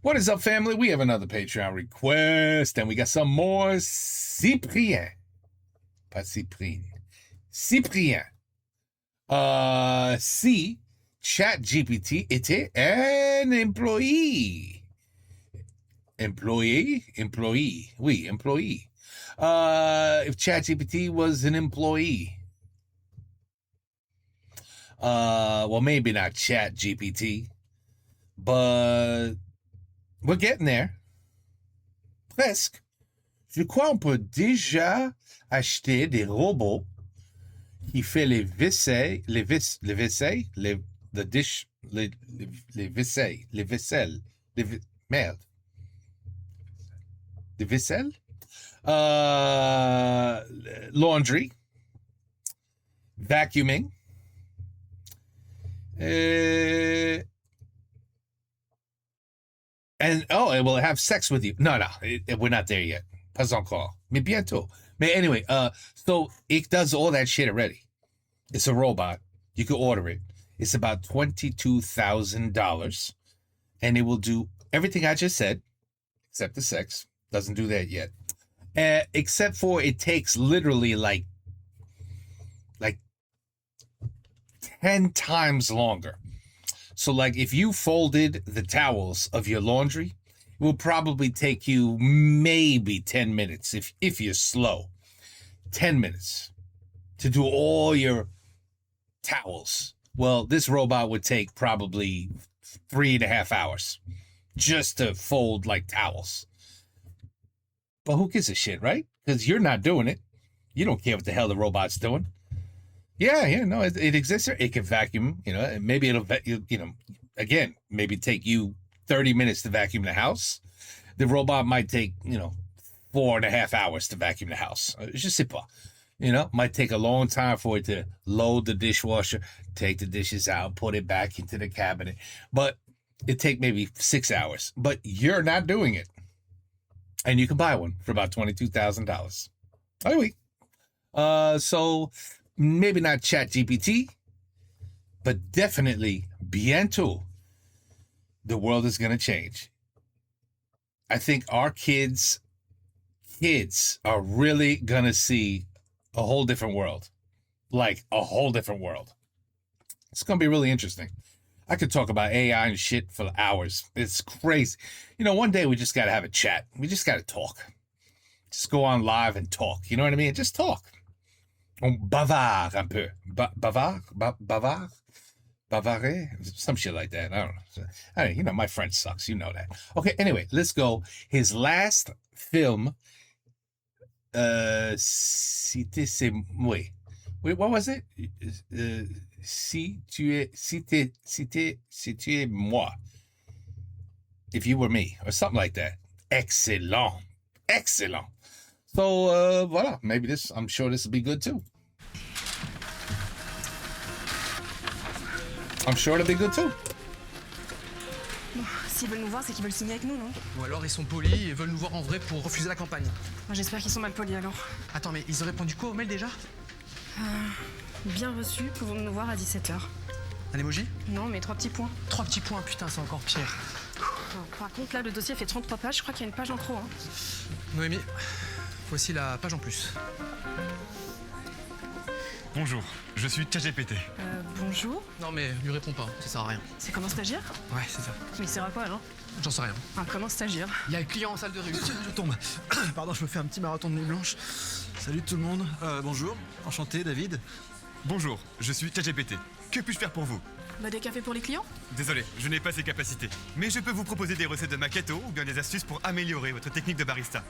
What is up, family? We have another Patreon request, and we got some more Cyprien. Pas Cyprien. Cyprien. Si ChatGPT était un employee. Employee. Oui, employee. If ChatGPT was an employee. Well, maybe not ChatGPT, but we're getting there. Presque. Je crois qu'on peut déjà acheter des robots qui font les vaisselles, les vaisselles, the dish, les vaisselles, les vaisselles, merde. Les vaisselles? Laundry, vacuuming, and it will have sex with you. No, we're not there yet. Pas encore. Mais bientôt. Mais anyway, so it does all that shit already. It's a robot. You can order it. It's about $22,000, and it will do everything I just said, except the sex. Doesn't do that yet. Except for it takes literally like 10 times longer. So like if you folded the towels of your laundry, it will probably take you maybe 10 minutes if you're slow. 10 minutes to do all your towels. Well, this robot would take probably 3.5 hours just to fold like towels. But who gives a shit, right? Because you're not doing it. You don't care what the hell the robot's doing. Yeah, no, it exists. It can vacuum, maybe it'll, again, maybe take you 30 minutes to vacuum the house. The robot might take, 4.5 hours to vacuum the house. Je sais pas. Might take a long time for it to load the dishwasher, take the dishes out, put it back into the cabinet. But it take maybe 6 hours. But you're not doing it. And you can buy one for about $22,000. Oh, wait. So maybe not ChatGPT, but definitely bientôt, the world is going to change. I think our kids are really going to see a whole different world. Like a whole different world. It's going to be really interesting. I could talk about AI and shit for hours. It's crazy. One day we just got to have a chat. We just got to talk. Just go on live and talk. You know what I mean? Just talk. On bavard un peu. Bavard? Bavarer? Some shit like that. I don't know. My French sucks. You know that. Okay, anyway, let's go. His last film, Cité c'est... Wait, what was it? Si tu es moi. If you were me, or something like that. Excellent. So, voilà. Maybe I'm sure this will be good too. I'm sure it'll be good too. Bon, s'ils veulent nous voir, c'est qu'ils veulent signer avec nous, non? Ou alors ils sont polis et veulent nous voir en vrai pour refuser la campagne. Moi, j'espère qu'ils sont mal polis alors. Attends, mais ils ont répondu quoi au mail déjà? Bien reçu, pouvons nous voir à 17h. Un emoji? Non, mais 3 petits points. 3 petits points, putain, c'est encore pire. Par contre, là, le dossier fait 33 pages, je crois qu'il y a une page en trop. Hein. Noémie, voici la page en plus. Bonjour, je suis ChatGPT. Bonjour. Non mais lui réponds pas, ça sert à rien. C'est comme un stagiaire? Ouais, c'est ça. Mais il sert à quoi alors? J'en sais rien. Comme un stagiaire. Il y a le client en salle de réunion. Je tombe. Pardon, je me fais un petit marathon de nuit blanche. Salut tout le monde. Bonjour. Enchanté, David. Bonjour, je suis ChatGPT. Que puis-je faire pour vous? Des cafés pour les clients? Désolé, je n'ai pas ces capacités. Mais je peux vous proposer des recettes de macchiato ou bien des astuces pour améliorer votre technique de barista.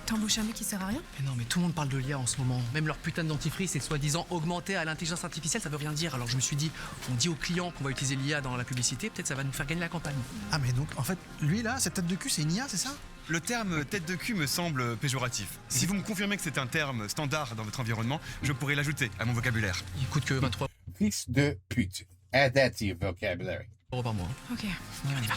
T'embauches un mec qui sert à rien? Mais non, mais tout le monde parle de l'IA en ce moment. Même leur putain de dentifrice est soi-disant augmenté à l'intelligence artificielle, ça veut rien dire. Alors je me suis dit, on dit aux clients qu'on va utiliser l'IA dans la publicité, peut-être ça va nous faire gagner la campagne. Ah mais donc, en fait, lui là, cette tête de cul, c'est une IA, c'est ça? Le terme tête de cul me semble péjoratif. Si vous me confirmez que c'est un terme standard dans votre environnement, je pourrais l'ajouter à mon vocabulaire. Il coûte que 23 Fils de pute. Add that to your vocabulary. € par mois. Ok. Oui, on y va.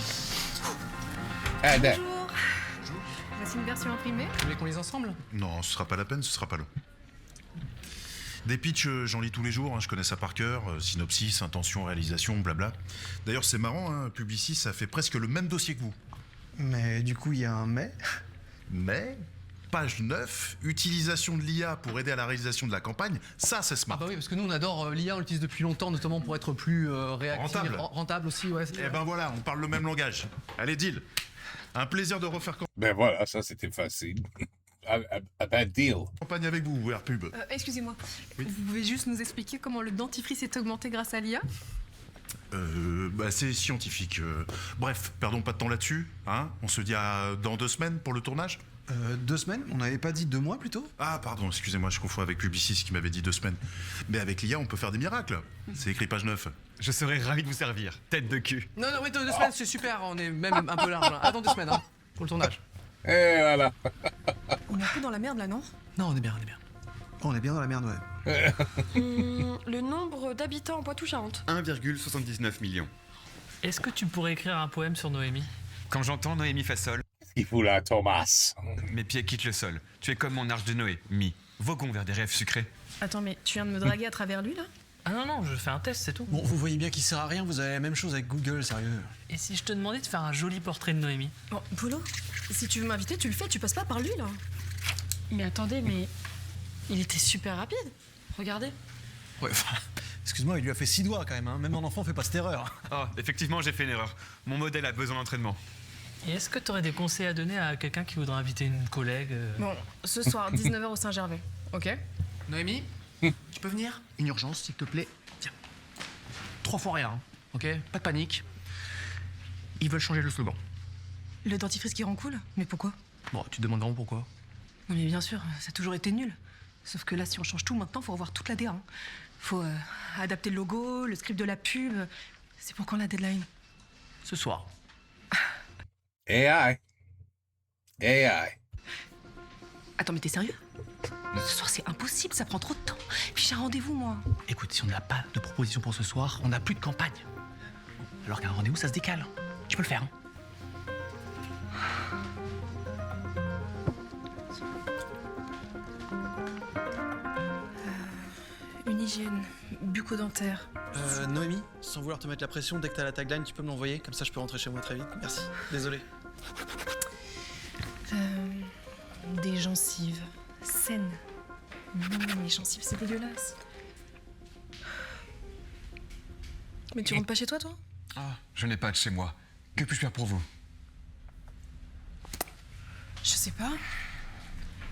Add that. Bonjour. Voici une version imprimée. Vous voulez qu'on lise ensemble? Non, ce sera pas la peine, ce sera pas long. Des pitchs, j'en lis tous les jours, hein, je connais ça par cœur. Synopsis, intention, réalisation, blabla. D'ailleurs, c'est marrant, hein, Publicis, ça fait presque le même dossier que vous. Mais du coup, il y a un mais. Mais, page 9, utilisation de l'IA pour aider à la réalisation de la campagne, ça c'est Ah smart. bah oui, parce que nous on adore l'IA, on l'utilise depuis longtemps, notamment pour être plus réactif, Rentable. rentable aussi, ouais. Eh ben voilà, on parle le même langage. Allez, deal. Un plaisir de refaire Ben voilà, ça c'était facile. A bad deal. campagne avec vous, Airpub. Excusez-moi, vous pouvez juste nous expliquer comment le dentifrice est augmenté grâce à l'IA? C'est scientifique. Bref, perdons pas de temps là-dessus. Hein, on se dit dans 2 semaines pour le tournage. 2 semaines? On n'avait pas dit 2 mois plutôt? Ah, pardon, excusez-moi, je confonds avec Publicis qui m'avait dit 2 semaines. Mais avec l'IA, on peut faire des miracles. C'est écrit page 9. Je serais ravi de vous servir. Tête de cul. Non, oui, 2 semaines, c'est super, on est même un peu large. Attends 2 semaines, hein, pour le tournage. Et voilà. On est un peu dans la merde là, non? Non, on est bien, on est bien. On est bien dans la merde, ouais. Le nombre d'habitants en Poitou-Charentes. 1,79 million. Est-ce que tu pourrais écrire un poème sur Noémie? Quand j'entends Noémie fait sol, Il faut la Thomas. mes pieds quittent le sol. Tu es comme mon arche de Noé, Mi. Voguons vers des rêves sucrés. Attends, mais tu viens de me draguer à travers lui là? Ah non, je fais un test, c'est tout. Bon, vous voyez bien qu'il sert à rien, vous avez la même chose avec Google, sérieux. Et si je te demandais de faire un joli portrait de Noémie? Bon, Polo, si tu veux m'inviter, tu le fais, tu passes pas par lui là. Mais attendez, mais il était super rapide. Regardez. Ouais, enfin, excuse-moi, il lui a fait 6 doigts quand même, hein. Même un enfant fait pas cette erreur. Oh, effectivement, j'ai fait une erreur. Mon modèle a besoin d'entraînement. Et est-ce que tu aurais des conseils à donner à quelqu'un qui voudrait inviter une collègue Bon, ce soir, 19h au Saint-Gervais, ok? Noémie, tu peux venir? Une urgence, s'il te plaît. Viens. 3 fois rien, hein, ok? Pas de panique. Ils veulent changer le slogan. Le dentifrice qui rend cool? Mais pourquoi? Bon, tu te demandes vraiment pourquoi? Non mais bien sûr, ça a toujours été nul. Sauf que là, si on change tout, maintenant, faut revoir toute la DA. Hein. Faut adapter le logo, le script de la pub. C'est pour quand la deadline? Ce soir. AI. Attends, mais t'es sérieux? Ce soir, c'est impossible, ça prend trop de temps. Puis j'ai un rendez-vous, moi. Écoute, si on n'a pas de proposition pour ce soir, on n'a plus de campagne. Alors qu'un rendez-vous, ça se décale. Tu peux le faire, hein? Une hygiène bucco-dentaire. Noémie, sans vouloir te mettre la pression, dès que t'as la tagline, tu peux me l'envoyer, comme ça je peux rentrer chez moi très vite. Merci. Désolé. Des gencives saines. Les gencives, c'est dégueulasse. Mais tu rentres pas chez toi, toi? Ah, je n'ai pas de chez moi. Que puis-je faire pour vous? Je sais pas.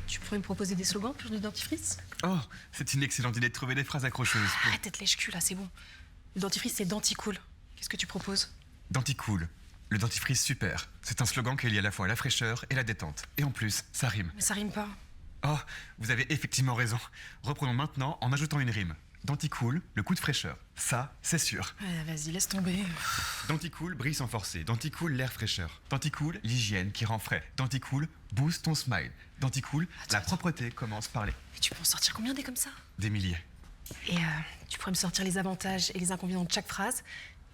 Tu pourrais me proposer des slogans pour le dentifrice? Oh, c'est une excellente idée de trouver des phrases accrocheuses. Arrête d'être lèche-cul, là, c'est bon. Le dentifrice, c'est Denticool. Qu'est-ce que tu proposes? Denticool. Le dentifrice super. C'est un slogan qui lie à la fois la fraîcheur et la détente. Et en plus, ça rime. Mais ça rime pas. Oh, vous avez effectivement raison. Reprenons maintenant en ajoutant une rime. Denticool, le coup de fraîcheur. Ça, c'est sûr. Vas-y, laisse tomber. Denticool, brille sans forcer. Denticool, l'air fraîcheur. Denticool, l'hygiène qui rend frais. Denticool, booste ton smile. Denticool, la propreté commence par les... Et tu peux en sortir combien des comme ça? Des milliers. Et tu pourrais me sortir les avantages et les inconvénients de chaque phrase.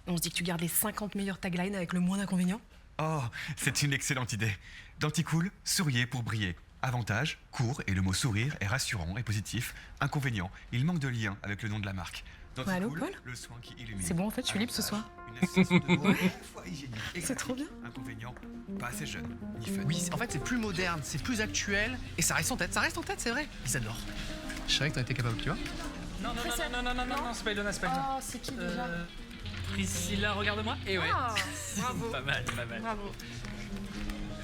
On se dit que tu gardes les 50 meilleures taglines avec le moins d'inconvénients. Oh, c'est une excellente idée. Denticool, souriez pour briller. Avantage, court, et le mot sourire est rassurant et positif. Inconvénient, il manque de lien avec le nom de la marque. Denticool, Allô, Paul le soin qui illumine. C'est bon, en fait, je suis libre ce soir. Une association de mots à la fois hygiénique et C'est trop bien. Inconvénient, pas assez jeune, ni fun. Oui, en fait, c'est plus moderne, c'est plus actuel, et ça reste en tête. Ça reste en tête, c'est vrai. Ils adorent. Je savais que t'en étais capable, tu vois. Non, c'est pas Ilona, c'est pas Ilona. Oh, c'est qui déjà? Priscilla, regarde-moi. Et ouais. Ah, bravo. Pas mal. Bravo.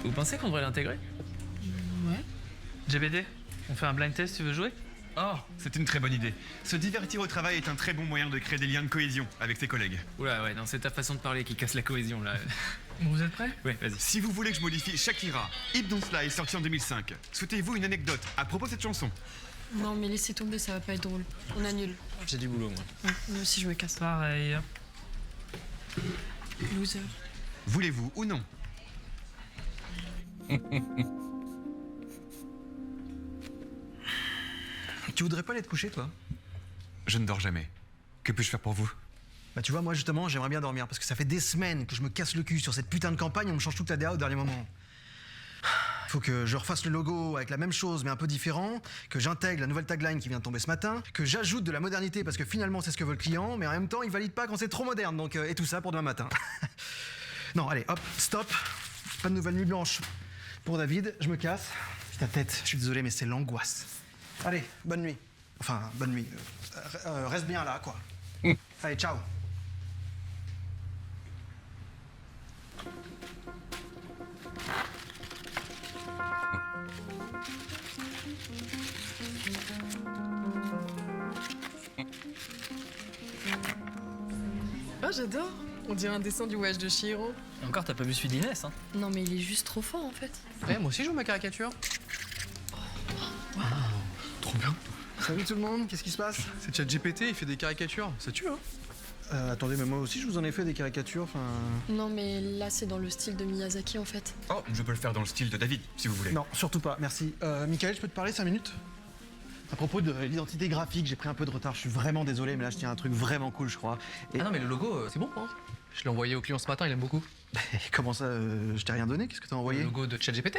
Vous pensez qu'on devrait l'intégrer? Ouais. GBD, on fait un blind test, tu veux jouer? Oh, c'est une très bonne idée. Se divertir au travail est un très bon moyen de créer des liens de cohésion avec ses collègues. Oula, ouais, non, c'est ta façon de parler qui casse la cohésion, là. Bon, vous êtes prêts? Ouais, vas-y. Si vous voulez que je modifie Shakira, Hip Don't Fly, sorti en 2005, souhaitez-vous une anecdote à propos de cette chanson? Non, mais laissez tomber, ça va pas être drôle. On annule. J'ai du boulot, moi. Moi aussi, je me casse. Pareil. Loser. Voulez-vous ou non? Tu voudrais pas aller te coucher, toi? Je ne dors jamais. Que puis-je faire pour vous? Bah tu vois, moi justement, j'aimerais bien dormir, parce que ça fait des semaines que je me casse le cul sur cette putain de campagne, on me change toute la DA au dernier moment. Faut que je refasse le logo avec la même chose mais un peu différent, que j'intègre la nouvelle tagline qui vient de tomber ce matin, que j'ajoute de la modernité parce que finalement c'est ce que veut le client, mais en même temps il valide pas quand c'est trop moderne, donc et tout ça pour demain matin. Non, allez, hop, stop. Pas de nouvelle nuit blanche. Pour David, je me casse. J'ai ta tête, je suis désolé, mais c'est l'angoisse. Allez, bonne nuit. Enfin, bonne nuit. Reste bien là, quoi. Allez, ciao. Ah, j'adore. On dirait un dessin du voyage de Chihiro. Encore, t'as pas vu celui d'Inès, hein? Non, mais il est juste trop fort en fait. Ouais, moi aussi je joue ma caricature. Trop bien. Salut tout le monde, qu'est-ce qui se passe? C'est ChatGPT, il fait des caricatures. Ça tue, hein? Attendez, mais moi aussi je vous en ai fait des caricatures, enfin... Non, mais là, c'est dans le style de Miyazaki en fait. Oh, je peux le faire dans le style de David, si vous voulez. Non, surtout pas, merci. Michael, je peux te parler 5 minutes? À propos de l'identité graphique, j'ai pris un peu de retard, je suis vraiment désolé, mais là je tiens à un truc vraiment cool, je crois. Et... Ah non, mais le logo, c'est bon, hein? Je l'ai envoyé au client ce matin, il aime beaucoup. Comment ça, je t'ai rien donné? Qu'est-ce que t'as envoyé? Le logo de ChatGPT?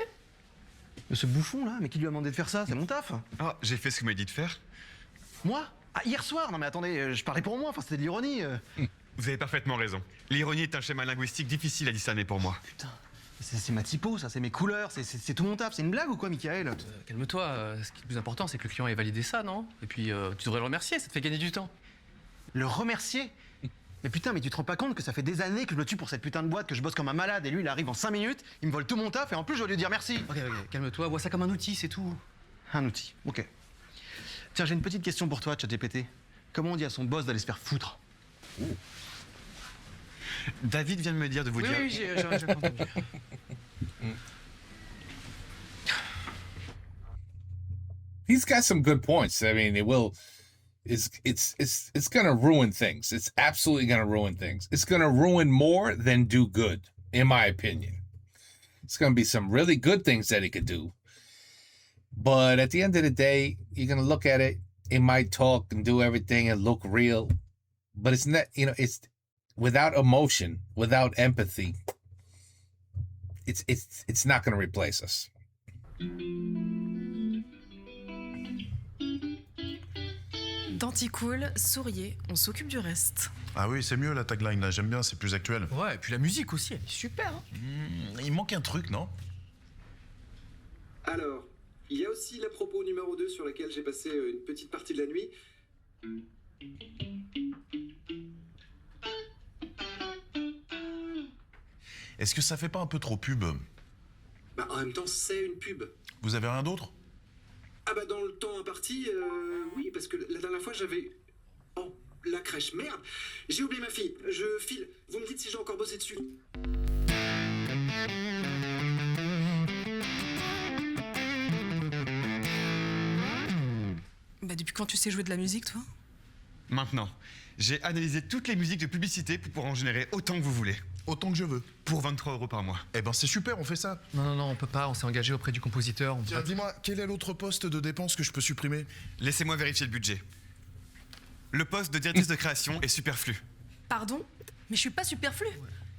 Ce bouffon là, mais qui lui a demandé de faire ça? C'est mon taf. Ah, j'ai fait ce que vous m'avez dit de faire. Moi? Ah, hier soir? Non mais attendez, je parlais pour moi, enfin c'était de l'ironie. Vous avez parfaitement raison. L'ironie est un schéma linguistique difficile à discerner pour moi. Putain, c'est ma typo, ça, c'est mes couleurs, c'est tout mon taf. C'est une blague ou quoi, Michael? Calme-toi, ce qui est le plus important, c'est que le client ait validé ça, non? Et puis, tu devrais le remercier, ça te fait gagner du temps. Le remercier? Mais putain, mais tu te rends pas compte que ça fait des années que je me tue pour cette putain de boîte, que je bosse comme un malade, et lui il arrive en 5 minutes, il me vole tout mon taf, et en plus je dois lui dire merci. Ok, calme-toi, vois ça comme un outil, c'est tout. Un outil, ok. Tiens, j'ai une petite question pour toi, ChatGPT. Comment on dit à son boss d'aller se faire foutre? David vient de me dire de vous dire... Oui, j'ai entendu. He's got some good points. I mean, it's gonna ruin things. It's absolutely gonna ruin things. It's gonna ruin more than do good, in my opinion. It's gonna be some really good things that it could do. But at the end of the day, you're gonna look at it, it might talk and do everything and look real. But it's not, it's without emotion, without empathy, it's not gonna replace us. Danticool, souriez, on s'occupe du reste. Ah oui, c'est mieux la tagline là, j'aime bien, c'est plus actuel. Ouais, et puis la musique aussi, elle est super, hein? Il manque un truc, non? Alors, il y a aussi la propos numéro 2 sur laquelle j'ai passé une petite partie de la nuit. Est-ce que ça fait pas un peu trop pub? Bah, en même temps, c'est une pub. Vous avez rien d'autre? Ah bah dans le temps imparti, oui, parce que la dernière fois j'avais... Oh, la crèche, merde. J'ai oublié ma fille, je file. Vous me dites si j'ai encore bossé dessus. Bah depuis quand tu sais jouer de la musique, toi? Maintenant, j'ai analysé toutes les musiques de publicité pour pouvoir en générer autant que vous voulez. Autant que je veux. Pour 23 € par mois. Eh ben c'est super, on fait ça. Non, on peut pas, on s'est engagé auprès du compositeur. On peut Tiens, pas... dis-moi, quel est l'autre poste de dépense que je peux supprimer? Laissez-moi vérifier le budget. Le poste de directrice de création est superflu. Pardon? Mais je suis pas superflu.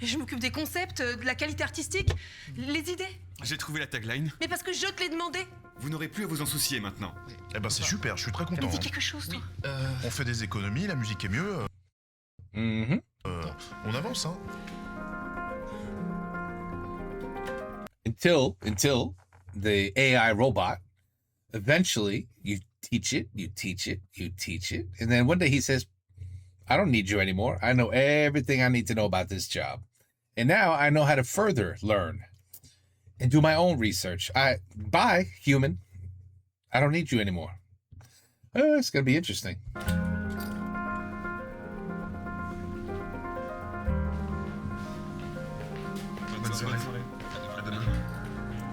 Je m'occupe des concepts, de la qualité artistique, les idées. J'ai trouvé la tagline. Mais parce que je te l'ai demandé. Vous n'aurez plus à vous en soucier maintenant. Eh ben c'est super, je suis très content. Dis quelque chose, toi. On fait des économies, la musique est mieux. Mm-hmm. On avance, hein. Until the AI robot, eventually you teach it, and then one day he says, I don't need you anymore. I know everything I need to know about this job. And now I know how to further learn and do my own research. Bye, human. I don't need you anymore. It's going to be interesting.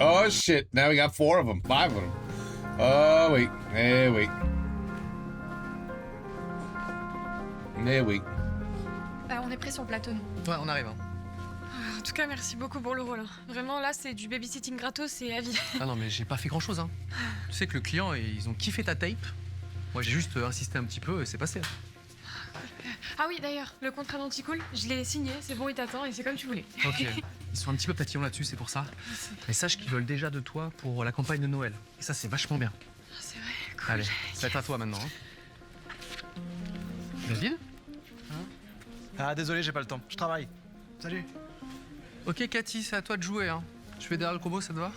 Oh, shit. Now we got 4 of them. 5 of them. Oh, wait. Wait. Oui. On est prêt sur le plateau, nous. Ouais, on arrive. Hein. En tout cas, merci beaucoup pour le rôle. Vraiment, là, c'est du babysitting gratos et à vie. Ah non, mais j'ai pas fait grand-chose. Hein. Tu sais que le client, ils ont kiffé ta tape. Moi, j'ai juste insisté un petit peu et c'est passé. Ah oui, d'ailleurs, le contrat d'Anticool, je l'ai signé, c'est bon, il t'attend et c'est comme tu voulais. Ok. Ils sont un petit peu tatillons là-dessus, c'est pour ça. Mais sache qu'ils veulent déjà de toi pour la campagne de Noël. Et ça, c'est vachement bien. C'est vrai, cool. Allez, ça va être à toi maintenant. Hein. David? Ah désolé, j'ai pas le temps, je travaille. Salut. Ok, Cathy, c'est à toi de jouer. Hein. Je fais derrière le combo, ça te va?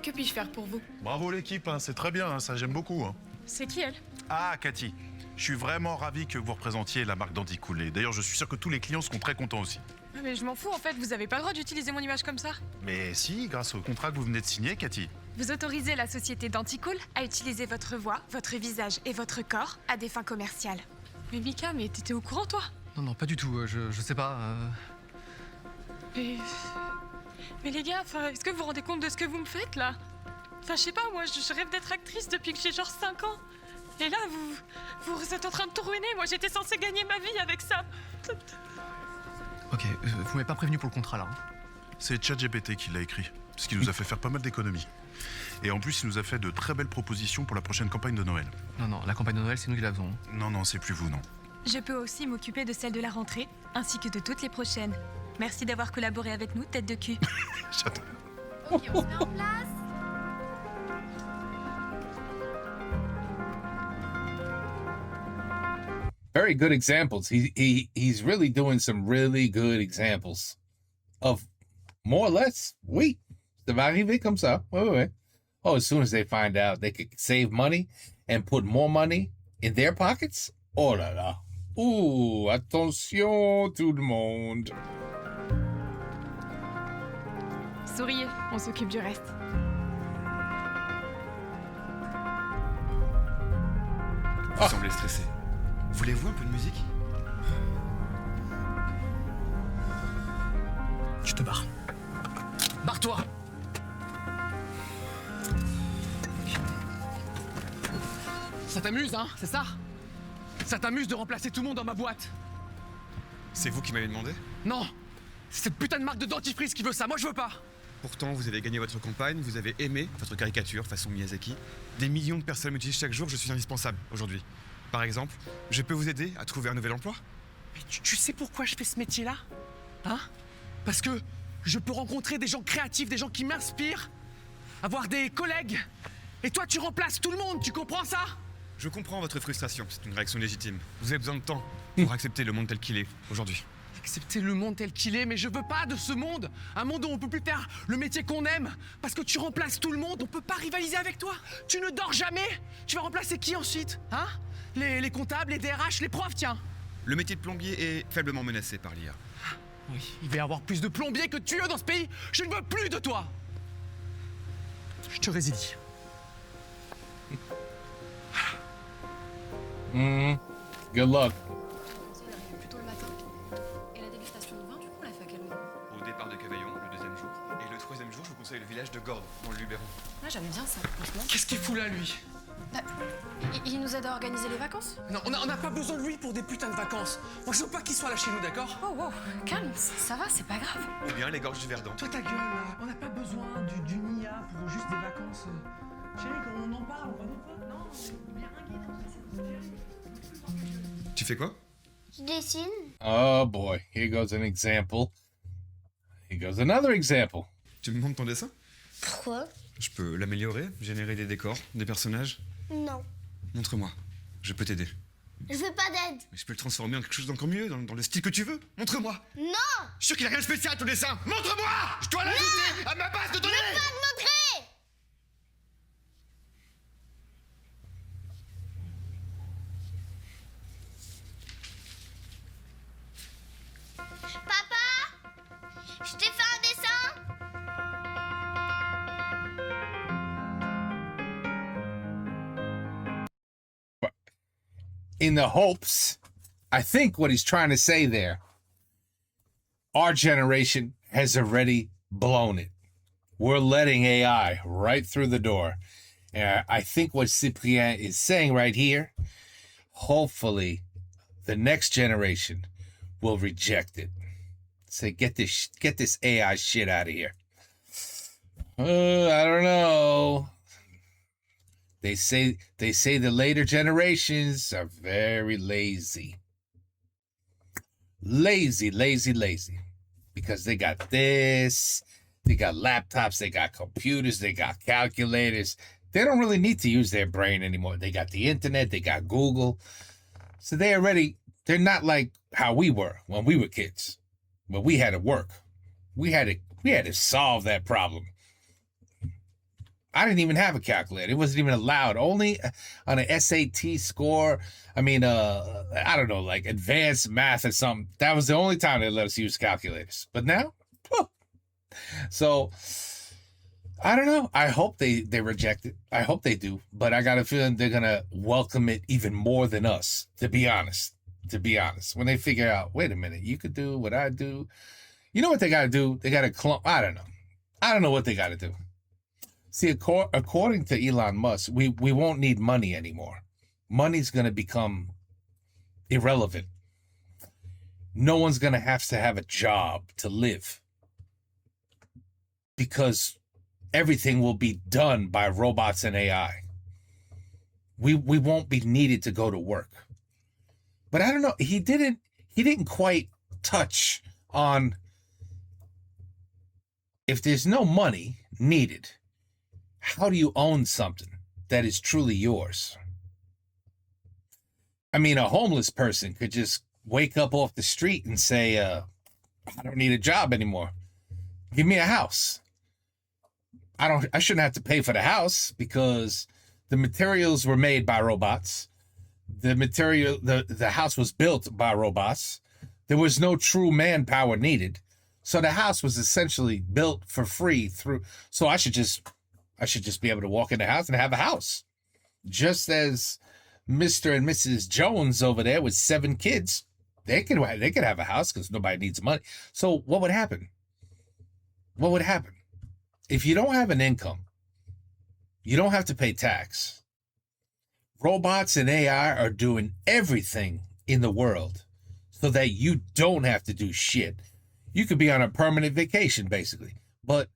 Que puis-je faire pour vous? Bravo l'équipe, hein, c'est très bien, hein, ça j'aime beaucoup. Hein. C'est qui elle? Ah, Cathy, je suis vraiment ravi que vous représentiez la marque d'Anticool. Et d'ailleurs, je suis sûr que tous les clients seront très contents aussi. Ah, mais je m'en fous en fait, vous avez pas le droit d'utiliser mon image comme ça. Mais si, grâce au contrat que vous venez de signer, Cathy. Vous autorisez la société d'Anticool à utiliser votre voix, votre visage et votre corps à des fins commerciales. Mais Mika, mais t'étais au courant toi? Non, non, pas du tout. Je sais pas. Mais les gars, est-ce que vous vous rendez compte de ce que vous me faites là? Enfin, je sais pas, moi je rêve d'être actrice depuis que j'ai genre 5 ans. Et là, vous êtes en train de tout ruiner. Moi j'étais censée gagner ma vie avec ça. Ok, vous m'avez pas prévenu pour le contrat là. Hein. C'est ChatGPT qui l'a écrit, ce qui nous a fait faire pas mal d'économies. Et en plus, il nous a fait de très belles propositions pour la prochaine campagne de Noël. Non, non, la campagne de Noël, c'est nous qui la faisons. Hein. Non, non, c'est plus vous, non. Je peux aussi m'occuper de celle de la rentrée, ainsi que de toutes les prochaines. Merci d'avoir collaboré avec nous, tête de cul. J'adore. Ok, on se met en place. Very good examples. He's really doing some really good examples of more or less. Oui, ça va arriver comme ça. Ouais. Oh, as soon as they find out they could save money and put more money in their pockets. Oh là là. Ouh, attention tout le monde. Souriez, on s'occupe du reste. Vous semblez stressé. Voulez-vous un peu de musique? Tu te barres. Barre-toi! Ça t'amuse, hein? C'est ça? Ça t'amuse de remplacer tout le monde dans ma boîte? C'est vous qui m'avez demandé? Non! C'est cette putain de marque de dentifrice qui veut ça, moi je veux pas! Pourtant, vous avez gagné votre campagne, vous avez aimé votre caricature façon Miyazaki. Des millions de personnes m'utilisent chaque jour, je suis indispensable aujourd'hui. Par exemple, je peux vous aider à trouver un nouvel emploi? Mais tu sais pourquoi je fais ce métier-là? Hein? Parce que je peux rencontrer des gens créatifs, des gens qui m'inspirent, avoir des collègues. Et toi, tu remplaces tout le monde, tu comprends ça? Je comprends votre frustration, c'est une réaction légitime. Vous avez besoin de temps pour accepter le monde tel qu'il est aujourd'hui. Accepter le monde tel qu'il est, mais je veux pas de ce monde. Un monde où on peut plus faire le métier qu'on aime. Parce que tu remplaces tout le monde, on peut pas rivaliser avec toi. Tu ne dors jamais. Tu vas remplacer qui ensuite? Hein? Les comptables, les DRH, les profs, tiens. Le métier de plombier est faiblement menacé par l'IA. Oui, il va y avoir plus de plombiers que de tueurs dans ce pays. Je ne veux plus de toi. Je te résilie. Good luck. Plutôt le matin. Et la dégustation de vin, du coup, on l'a fait à quel moment? Au départ de Cavaillon, le 2e jour. Et le 3e jour, je vous conseille le village de Gordes, dans le Luberon. Ouais, j'aime bien ça, franchement. Qu'est-ce qu'il fout là, lui? Bah, il nous aide à organiser les vacances? Non, on n'a pas besoin de lui pour des putains de vacances. Moi, je veux pas qu'il soit là chez nous, d'accord? Oh, wow, calme, ça va, c'est pas grave. Ou bien les gorges du Verdon. Toi, ta gueule, là. On n'a pas besoin d'une IA pour juste des vacances. Chérie, quand on en parle, on va nous pas. Non, on est bien ringués. Tu fais quoi? Je dessine. Oh boy, here goes an example. Here goes another example. Tu me montres ton dessin? Pourquoi? Je peux l'améliorer, générer des décors, des personnages. Non. Montre-moi, je peux t'aider. Je veux pas d'aide. Mais je peux le transformer en quelque chose d'encore mieux, dans le style que tu veux. Montre-moi. Non. Je suis sûr qu'il a rien de spécial ton dessin. Montre-moi. Je dois l'ajouter à ma base de données. Je veux pas te montrer. Papa, je t'ai fait un dessin. In the hopes, I think what he's trying to say there, our generation has already blown it. We're letting AI right through the door. And I think what Cyprien is saying right here, hopefully the next generation will reject it. Say, get this AI shit out of here. I don't know. They say the later generations are very lazy. Lazy. Because they got this, they got laptops, they got computers, they got calculators. They don't really need to use their brain anymore. They got the internet, they got Google. So they're not like how we were when we were kids. But we had to work. We had to solve that problem. I didn't even have a calculator. It wasn't even allowed. Only on an SAT score. I mean, I don't know, like advanced math or something. That was the only time they let us use calculators. But now, whew. So I don't know. I hope they reject it. I hope they do. But I got a feeling they're gonna welcome it even more than us. To be honest, when they figure out, wait a minute, you could do what I do. You know what they got to do? They got to clump. I don't know what they got to do. See, according to Elon Musk, we won't need money anymore. Money's going to become irrelevant. No one's going to have a job to live because everything will be done by robots and AI. We won't be needed to go to work. But I don't know. He didn't quite touch on if there's no money needed. How do you own something that is truly yours? I mean, a homeless person could just wake up off the street and say, I don't need a job anymore. Give me a house. I shouldn't have to pay for the house because the materials were made by robots. The house was built by robots. There was no true manpower needed. So the house was essentially built for free so I should just be able to walk in the house and have a house. Just as Mr. and Mrs. Jones over there with 7 kids, they could have a house because nobody needs money. So what would happen? What would happen? If you don't have an income, you don't have to pay tax. Robots and AI are doing everything in the world so that you don't have to do shit. You could be on a permanent vacation, basically. But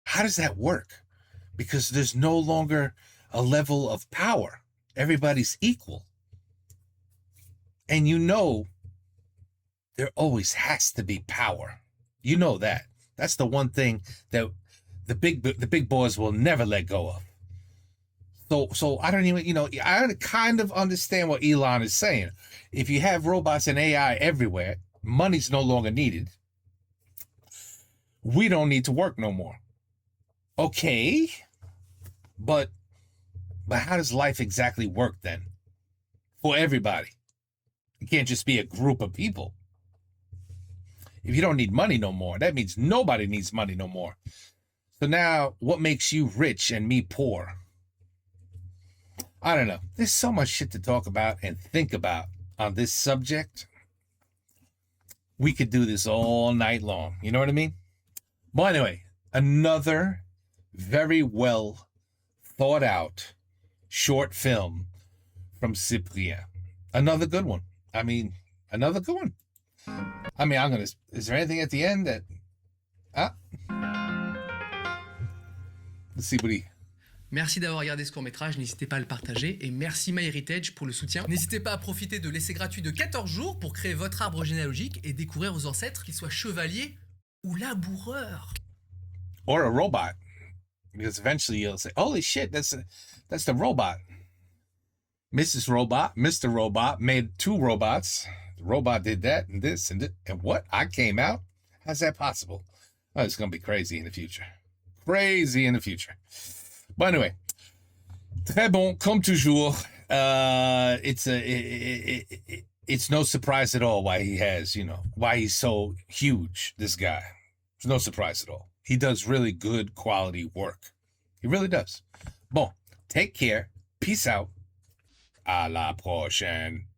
how does that work? Because there's no longer a level of power. Everybody's equal. And you know there always has to be power. You know that. That's the one thing that the big boys will never let go of. So I don't even, I kind of understand what Elon is saying. If you have robots and AI everywhere, money's no longer needed. We don't need to work no more. Okay, but how does life exactly work then? For everybody. It can't just be a group of people. If you don't need money no more, that means nobody needs money no more. So now, what makes you rich and me poor? I don't know. There's so much shit to talk about and think about on this subject. We could do this all night long. You know what I mean? Well, anyway, another very well thought out short film from Cyprien. Another good one. Another good one. Is there anything at the end that... Let's see what he... Merci d'avoir regardé ce court-métrage, n'hésitez pas à le partager et merci MyHeritage pour le soutien. N'hésitez pas à profiter de l'essai gratuit de 14 jours pour créer votre arbre généalogique et découvrir vos ancêtres, qu'ils soient chevaliers ou laboureurs. Or a robot. Because eventually you'll say, holy shit, that's the robot. Mrs. Robot, Mr. Robot made 2 robots. The robot did that and this and this. And what? I came out? How's that possible? Oh, it's going to be crazy in the future. Crazy in the future. But anyway, très bon, comme toujours. It's no surprise at all why he has, why he's so huge, this guy. It's no surprise at all. He does really good quality work. He really does. Bon, take care. Peace out. À la prochaine.